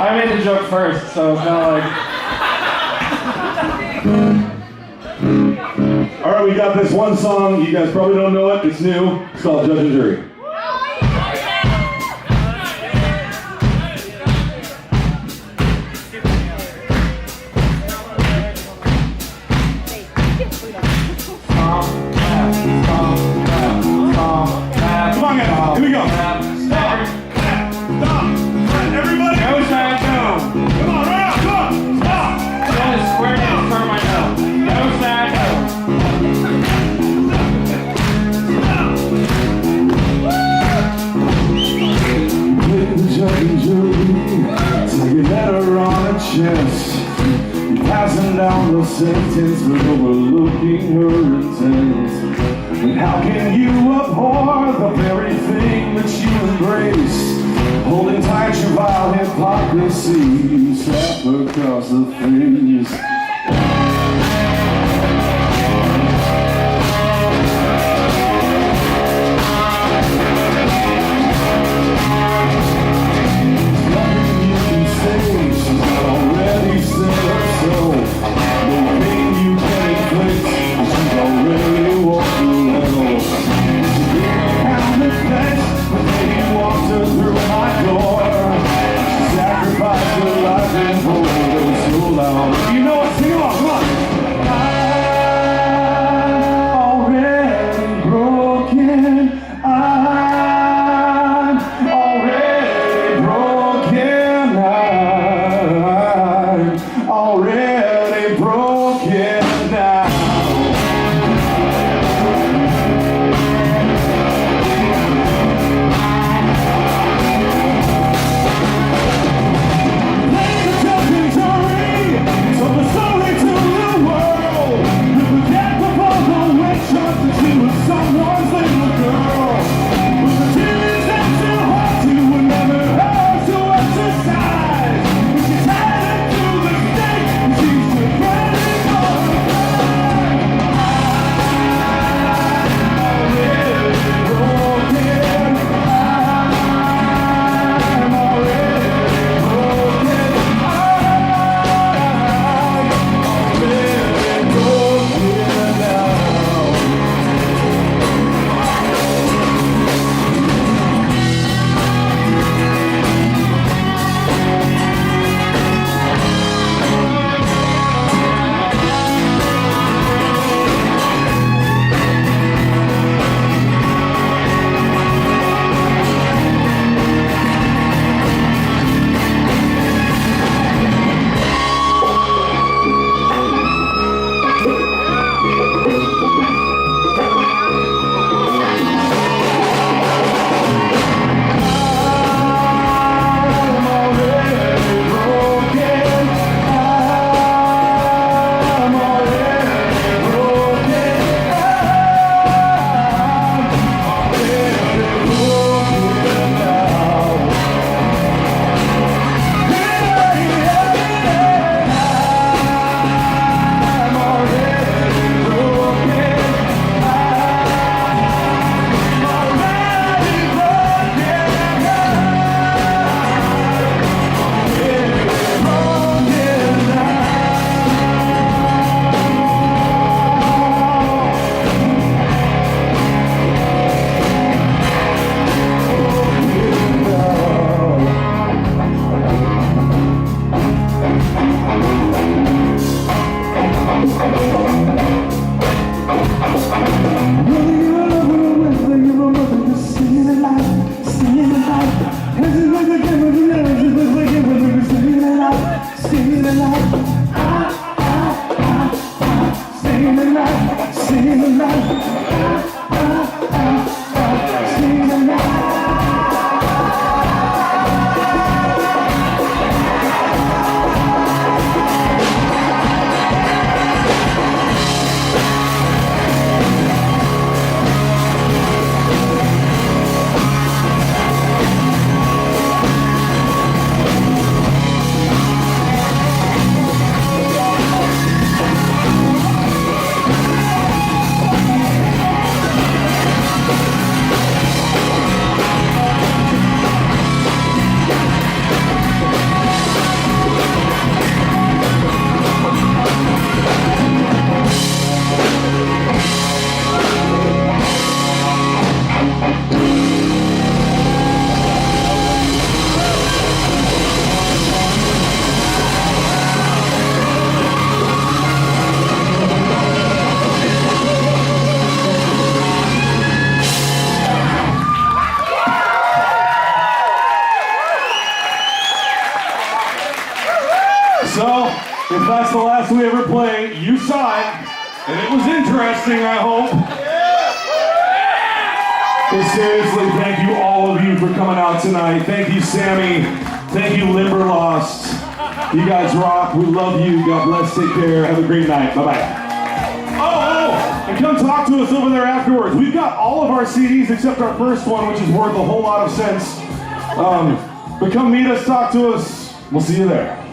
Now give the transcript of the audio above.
I made the joke first, so it's not like... All right, we got this one song. You guys probably don't know it. It's new. It's called Judge and Jury. Come on, guys. Here we go. Stop. Everybody. Go, Stayin, go. Come on, right up. Come on. Stop. That is square down, turn my nose. Go, Stayin, go. Judge and jury, take your letter on a chest. You're passing down the sentence, but overlooking her intent. And how can you abhor the very thing that you embrace? Holding tight your vile hypocrisy, you slap across the face. You know what's If that's the last we ever play, you saw it, and it was interesting, I hope. But seriously, thank you all of you for coming out tonight. Thank you, Sammy. Thank you, Limberlost. You guys rock. We love you. God bless. Take care. Have a great night. Bye-bye. Oh, and come talk to us over there afterwards. We've got all of our CDs except our first one, which is worth a whole lot of sense. But come meet us, talk to us. We'll see you there.